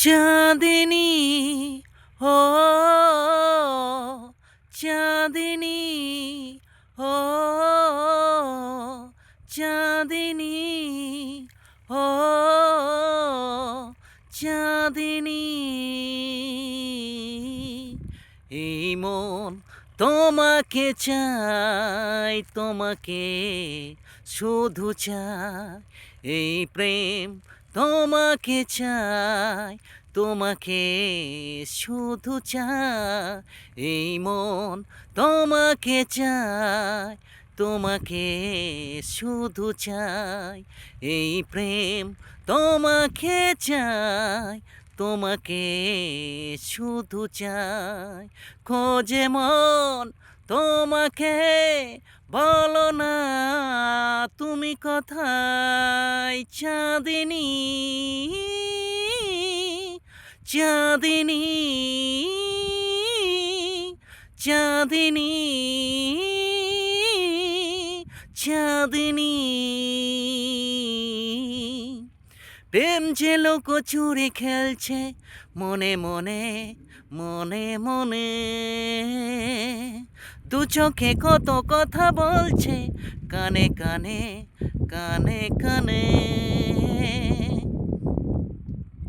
চাঁদিনী ও চাঁদিনী ও চাঁদিনী ও চাঁদিনী এই মন তোমাকে চাই, তোমাকে শুধু চাই। এই প্রেম তোমাকে চাই, তোমাকে শুধু চাই। এই মন তোমাকে চাই, তোমাকে শুধু চাই। এই প্রেম তোমাকে চাই, তোমাকে শুধু চাই। খোঁজে মন তোমাকে, বলো না তুমি কোথায়। চাঁদিনী চাঁদিনী চাঁদিনী চাঁদিনী প্রেম যে লুকোচুরি খেলছে মনে মনে মনে মনে। দু চোখে কত কথা বলছে কানে কানে কানে কানে।